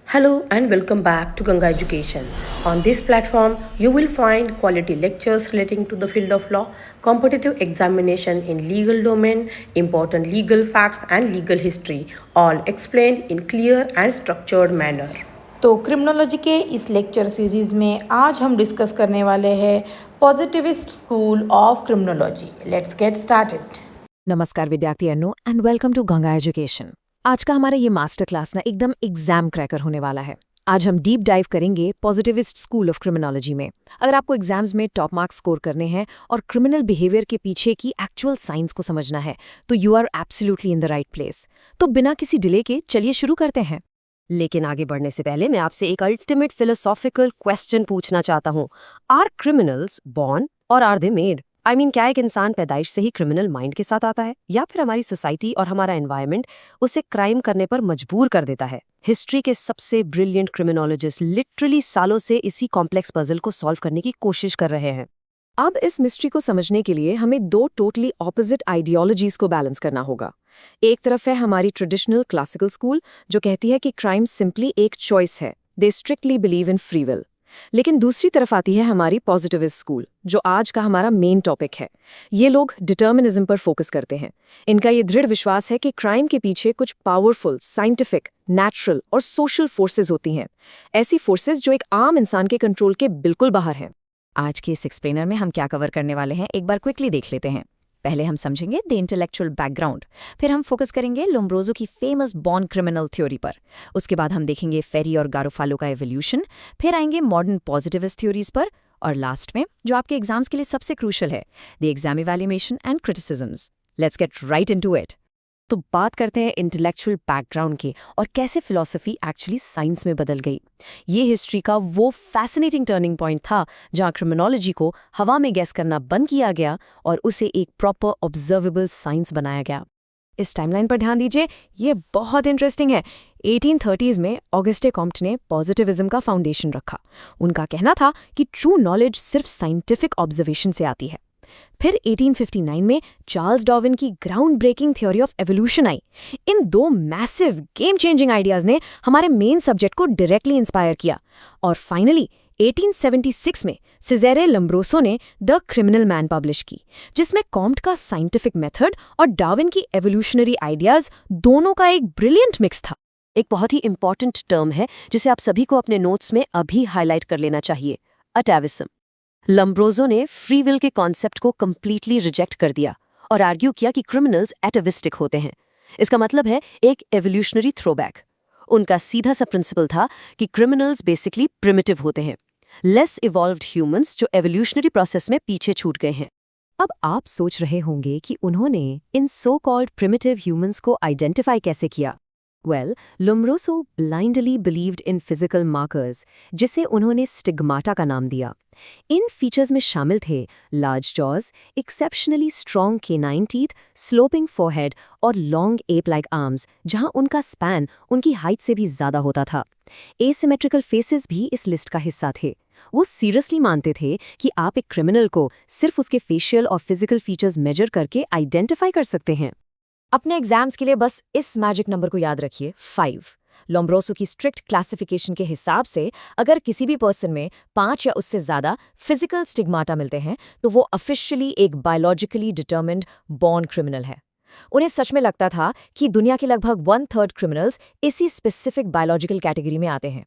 Hello and welcome back to Ganga Education. On this platform, you will find quality lectures relating to the field of law, competitive examination in legal domain, important legal facts and legal history, all explained in clear and structured manner. तो criminology के इस lecture series में आज हम discuss करने वाले हैं positivist school of criminology. Let's get started. नमस्कार विद्यार्थियों and welcome to Ganga education. आज का हमारा ये मास्टर क्लास ना एकदम एग्जाम क्रैकर होने वाला है। आज हम डीप डाइव करेंगे पॉजिटिविस्ट स्कूल ऑफ क्रिमिनोलॉजी में। अगर आपको एग्जाम्स में टॉप मार्क्स स्कोर करने हैं और क्रिमिनल बिहेवियर के पीछे की एक्चुअल साइंस को समझना है तो you are absolutely in the right place. तो बिना किसी डिले के चलिए शुरू करते हैं। लेकिन आगे बढ़ने से पहले मैं आपसे एक अल्टीमेट फिलोसॉफिकल क्वेश्चन पूछना चाहता हूँ। आर क्रिमिनल्स बॉर्न और आर दे मेड? क्या एक इंसान पैदाइश से ही क्रिमिनल माइंड के साथ आता है या फिर हमारी सोसाइटी और हमारा एनवायरनमेंट उसे क्राइम करने पर मजबूर कर देता है? हिस्ट्री के सबसे ब्रिलियंट क्रिमिनोलॉजिस्ट लिटरली सालों से इसी कॉम्प्लेक्स पजल को सॉल्व करने की कोशिश कर रहे हैं। अब इस मिस्ट्री को समझने के लिए हमें दो टोटली ऑपोजिट आइडियोलॉजीज को बैलेंस करना होगा। एक तरफ है हमारी ट्रेडिशनल क्लासिकल स्कूल जो कहती है कि क्राइम सिंपली एक चॉइस है, they strictly believe in free will. लेकिन दूसरी तरफ आती है हमारी पॉजिटिविस्ट स्कूल जो आज का हमारा मेन टॉपिक है। ये लोग डिटर्मिनिज्म पर फोकस करते हैं। इनका ये दृढ़ विश्वास है कि क्राइम के पीछे कुछ पावरफुल, साइंटिफिक, नेचुरल और सोशल फोर्सेज होती हैं, ऐसी फोर्सेज जो एक आम इंसान के कंट्रोल के बिल्कुल बाहर हैं। आज के इस एक्सप्लेनर में हम क्या कवर करने वाले हैं एक बार क्विकली देख लेते हैं। पहले हम समझेंगे द इंटेलेक्चुअल बैकग्राउंड, फिर हम फोकस करेंगे लोम्ब्रोसो की फेमस बॉर्न क्रिमिनल थ्योरी पर, उसके बाद हम देखेंगे फेरी और गारोफालो का एवोल्यूशन, फिर आएंगे मॉडर्न पॉजिटिविस्ट थ्योरीज पर, और लास्ट में जो आपके एग्जाम्स के लिए सबसे क्रूशल है, the exam evaluation and criticisms. Let's get right into it. तो बात करते हैं इंटेलेक्चुअल बैकग्राउंड की और कैसे फिलॉसफी एक्चुअली साइंस में बदल गई। ये हिस्ट्री का वो फैसिनेटिंग टर्निंग पॉइंट था जहाँ क्रिमिनोलॉजी को हवा में गैस करना बंद किया गया और उसे एक प्रॉपर ऑब्जर्वेबल साइंस बनाया गया। इस टाइमलाइन पर ध्यान दीजिए, ये बहुत इंटरेस्टिंग है। 1830s में ऑगस्टे कॉम्ट ने पॉजिटिविज्म का फाउंडेशन रखा। उनका कहना था कि ट्रू नॉलेज सिर्फ साइंटिफिक ऑब्जर्वेशन से आती है। फिर 1859 में चार्ल्स डार्विन की ground breaking theory of evolution आई। इन दो मैसिव गेम चेंजिंग आइडियाज ने हमारे मेन सब्जेक्ट को डायरेक्टली इंस्पायर किया। और फाइनली 1876 में सिज़ेरे लोम्ब्रोसो ने द क्रिमिनल मैन पब्लिश की, जिसमें कॉम्ट का साइंटिफिक मेथड और डार्विन की एवोल्यूशनरी आइडियाज दोनों का एक ब्रिलियंट मिक्स था। एक बहुत ही इंपॉर्टेंट टर्म है जिसे आप सभी को अपने नोट्स में अभी हाईलाइट कर लेना चाहिए, अटैविज्म। लोम्ब्रोसो ने फ्री विल के कॉन्सेप्ट को कंप्लीटली रिजेक्ट कर दिया और आर्ग्यू किया कि क्रिमिनल्स एटाविस्टिक होते हैं। इसका मतलब है एक एवोल्यूशनरी थ्रोबैक। उनका सीधा सा प्रिंसिपल था कि क्रिमिनल्स बेसिकली प्रिमिटिव होते हैं, लेस इवॉल्व्ड ह्यूमंस जो एवोल्यूशनरी प्रोसेस में पीछे छूट गए हैं। अब आप सोच रहे होंगे कि उन्होंने इन सो कॉल्ड प्रिमिटिव ह्यूमंस को आइडेंटिफाई कैसे किया। Lombroso blindly believed in physical markers, जिसे उन्होंने स्टिग्माटा का नाम दिया। इन फीचर्स में शामिल थे large jaws, exceptionally strong canine teeth, sloping forehead और लॉन्ग एप लाइक आर्म्स, जहां उनका स्पैन उनकी हाइट से भी ज्यादा होता था। एसिमेट्रिकल फेसेस भी इस लिस्ट का हिस्सा थे। वो सीरियसली मानते थे कि आप एक क्रिमिनल को सिर्फ उसके फेशियल और फिजिकल फीचर्स मेजर करके आइडेंटिफाई कर सकते हैं। अपने एग्जाम्स के लिए बस इस मैजिक नंबर को याद रखिए, 5। लोम्ब्रोसो की स्ट्रिक्ट क्लासिफिकेशन के हिसाब से अगर किसी भी पर्सन में 5 या उससे ज्यादा फिजिकल स्टिग्माटा मिलते हैं तो वो ऑफिशियली एक बायोलॉजिकली डिटर्मिन्ड बॉर्न क्रिमिनल है। उन्हें सच में लगता था कि दुनिया के लगभग 1/3 क्रिमिनल्स इसी स्पेसिफिक बायोलॉजिकल कैटेगरी में आते हैं।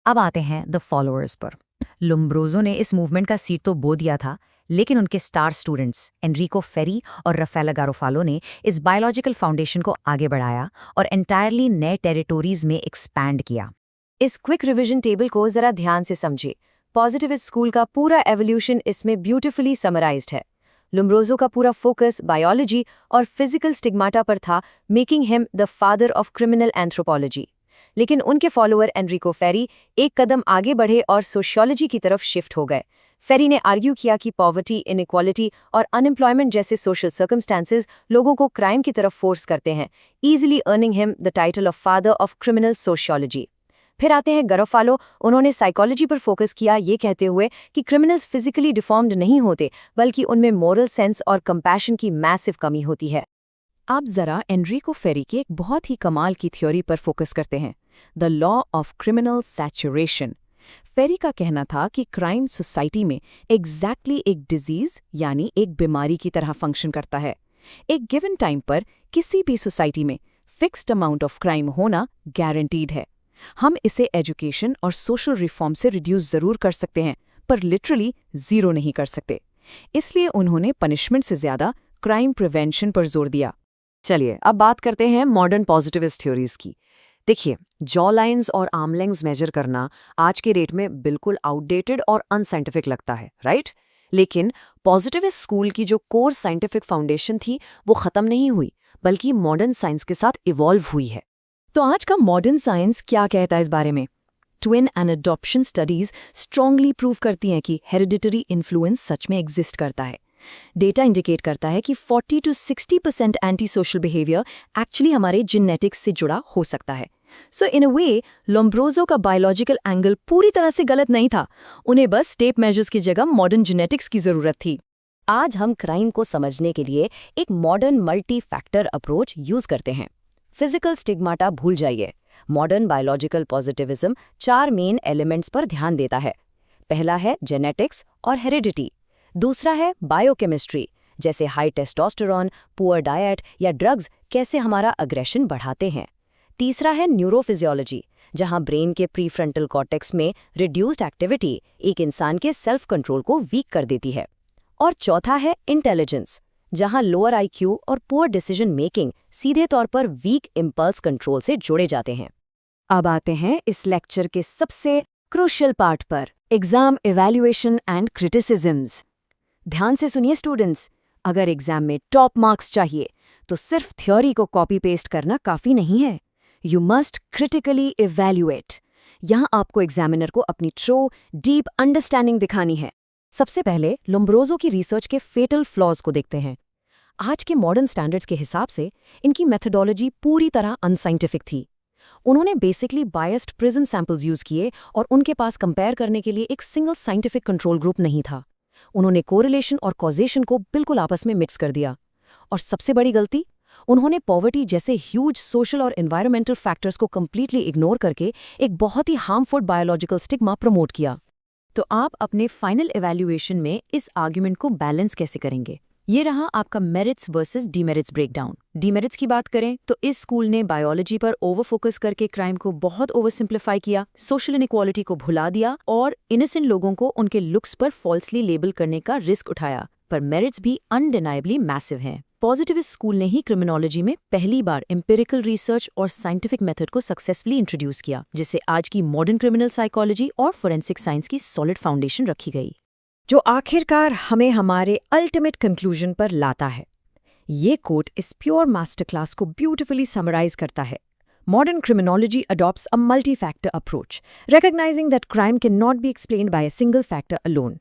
अब आते हैं द फॉलोअर्स पर। लोम्ब्रोसो ने इस मूवमेंट का सीड तो बो दिया था, लेकिन उनके स्टार स्टूडेंट्स एनरिको फेरी और राफेला गारोफालो ने इस बायोलॉजिकल फाउंडेशन को आगे बढ़ाया और एंटायरली नए टेरिटोरीज में एक्सपैंड किया। इस क्विक रिवीजन टेबल को जरा ध्यान से समझिए। पॉजिटिविस्ट स्कूल का पूरा एवोल्यूशन इसमें ब्यूटिफुली समराइज्ड है। लोम्ब्रोसो का पूरा फोकस बायोलॉजी और फिजिकल स्टिग्माटा पर था, making him the father of criminal anthropology. लेकिन उनके फॉलोअर एनरिको फेरी एक कदम आगे बढ़े और सोशियोलॉजी की तरफ शिफ्ट हो गए। फेरी ने आर्ग्यू किया कि पॉवर्टी, इनइक्वालिटी और अनएम्प्लॉयमेंट जैसे सोशल सर्कमस्टांसेस लोगों को क्राइम की तरफ फोर्स करते हैं, easily earning him the title of father of criminal sociology. फिर आते हैं गारोफालो। उन्होंने साइकोलॉजी पर फोकस किया, ये कहते हुए कि क्रिमिनल्स फिजिकली डिफॉर्म्ड नहीं होते बल्कि उनमें मोरल सेंस और कंपैशन की मैसिव कमी होती है। अब जरा एनरिको फेरी की एक बहुत ही कमाल की थ्योरी पर फोकस करते हैं। The law of criminal saturation. Ferri का कहना था कि क्राइम सोसाइटी में एग्जैक्टली एक डिजीज यानी एक बीमारी की तरह फंक्शन करता है। एक गिवन टाइम पर किसी भी सोसाइटी में फिक्स्ड अमाउंट ऑफ क्राइम होना गारंटीड है। हम इसे एजुकेशन और सोशल रिफॉर्म से रिड्यूस जरूर कर सकते हैं, पर लिटरली जीरो नहीं कर सकते। इसलिए उन्होंने पनिशमेंट से ज्यादा क्राइम प्रिवेंशन पर जोर दिया। चलिए अब बात करते हैं मॉडर्न पॉजिटिविस्ट थ्योरीज की। देखिए, जॉ लाइन्स और आर्म लेंग्थ मेजर करना आज के डेट में बिल्कुल आउटडेटेड और अनसाइंटिफिक लगता है, राइट? लेकिन पॉजिटिविस्ट स्कूल की जो कोर साइंटिफिक फाउंडेशन थी वो खत्म नहीं हुई, बल्कि मॉडर्न साइंस के साथ इवॉल्व हुई है। तो आज का मॉडर्न साइंस क्या कहता है इस बारे में? Twin and adoption studies strongly prove करती हैं कि हेरिडिटरी इन्फ्लुएंस सच में एग्जिस्ट करता है। डेटा इंडिकेट करता है कि 40 to 60% anti social behaviour actually हमारे जेनेटिक्स से जुड़ा हो सकता है। सो इन अ वे लोम्ब्रोसो का बायोलॉजिकल एंगल पूरी तरह से गलत नहीं था, उन्हें बस टेप मेजर्स की जगह मॉडर्न जेनेटिक्स की जरूरत थी। आज हम क्राइम को समझने के लिए एक modern multi factor approach use करते हैं। फिजिकल स्टिग्माटा भूल जाइए। Modern biological positivism 4 main elements पर ध्यान देता है। पहला है जेनेटिक्स और हेरिडिटी। दूसरा है बायोकेमिस्ट्री, जैसे हाई टेस्टोस्टेरॉन, पुअर डाइट या ड्रग्स कैसे हमारा अग्रेशन बढ़ाते हैं। तीसरा है न्यूरोफिजियोलॉजी, जहां ब्रेन के प्रीफ्रंटल कॉर्टेक्स में रिड्यूस्ड एक्टिविटी एक इंसान के सेल्फ कंट्रोल को वीक कर देती है। और चौथा है इंटेलिजेंस, जहां लोअर आईक्यू और पुअर डिसीजन मेकिंग सीधे तौर पर वीक इम्पल्स कंट्रोल से जुड़े जाते हैं। अब आते हैं इस लेक्चर के सबसे क्रूशियल पार्ट पर, एग्जाम इवैल्यूएशन एंड क्रिटिसिज्म्स। ध्यान से सुनिए स्टूडेंट्स, अगर एग्जाम में टॉप मार्क्स चाहिए तो सिर्फ थ्योरी को कॉपी पेस्ट करना काफी नहीं है। You must critically evaluate. यहां आपको एग्जामिनर को अपनी ट्रू डीप अंडरस्टैंडिंग दिखानी है। सबसे पहले लोम्ब्रोसो की रिसर्च के फेटल फ्लॉज को देखते हैं। आज के मॉडर्न स्टैंडर्ड्स के हिसाब से इनकी मेथोडोलॉजी पूरी तरह अनसाइंटिफिक थी। उन्होंने basically biased prison samples use किए और उनके पास कंपेयर करने के लिए एक सिंगल साइंटिफिक कंट्रोल ग्रुप नहीं था। उन्होंने कोरिलेशन और कॉजेशन को बिल्कुल आपस में मिक्स कर दिया। और सबसे बड़ी गलती, उन्होंने पॉवर्टी जैसे ह्यूज सोशल और एनवायरमेंटल फैक्टर्स को कंप्लीटली इग्नोर करके एक बहुत ही हार्मफुल बायोलॉजिकल स्टिग्मा प्रमोट किया। तो आप अपने फाइनल इवैल्यूएशन में इस आर्ग्यूमेंट को बैलेंस कैसे करेंगे? ये रहा आपका merits versus demerits breakdown. Demerits की बात करें तो इस स्कूल ने बायोलॉजी पर ओवर फोकस करके क्राइम को बहुत ओवर सिंप्लीफाई किया, सोशल इनइक्वालिटी को भुला दिया और इनोसेंट लोगों को उनके लुक्स पर फॉल्सली लेबल करने का रिस्क उठाया। पर मेरिट्स भी अनडिनाइबली मैसिव हैं। पॉजिटिविस्ट स्कूल ने ही क्रिमिनोलॉजी में पहली बार एम्पिरिकल रिसर्च और साइंटिफिक मेथड को सक्सेसफुली इंट्रोड्यूस किया, जिससे आज की मॉडर्न क्रिमिनल साइकोलॉजी और फोरेंसिक साइंस की सॉलिड फाउंडेशन रखी गई, जो आखिरकार हमें हमारे अल्टीमेट कंक्लूजन पर लाता है। ये कोट इस प्योर मास्टर क्लास को ब्यूटिफुली समराइज करता है। Modern criminology adopts a multi-factor approach, recognizing that crime cannot be explained by a single factor alone.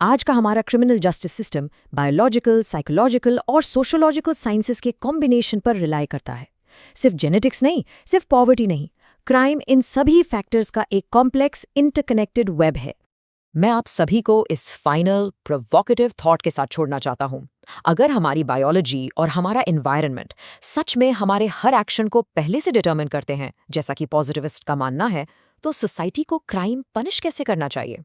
आज का हमारा criminal justice system biological, psychological और सोशोलॉजिकल साइंसेस के कॉम्बिनेशन पर रिलाई करता है। सिर्फ जेनेटिक्स नहीं, सिर्फ पॉवर्टी नहीं, क्राइम इन सभी फैक्टर्स का एक कॉम्प्लेक्स इंटरकनेक्टेड वेब है। मैं आप सभी को इस फाइनल प्रोवोकेटिव थॉट के साथ छोड़ना चाहता हूं। अगर हमारी बायोलॉजी और हमारा एनवायरनमेंट सच में हमारे हर एक्शन को पहले से डिटरमिन करते हैं, जैसा कि पॉजिटिविस्ट का मानना है, तो सोसाइटी को क्राइम पनिश कैसे करना चाहिए?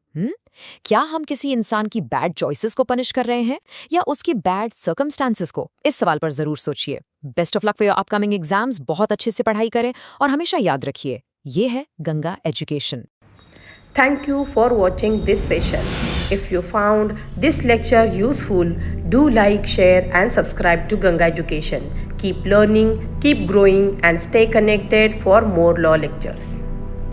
क्या हम किसी इंसान की बैड चॉइसेस को पनिश कर रहे हैं या उसकी बैड सर्कमस्टांसेस को? इस सवाल पर जरूर सोचिए। Best of luck for your upcoming exams. बहुत अच्छे से पढ़ाई करें और हमेशा याद रखिए, ये है Ganga education. Thank you for watching this session. If you found this lecture useful, do like, share and subscribe to Ganga Education. Keep learning, keep growing and stay connected for more law lectures.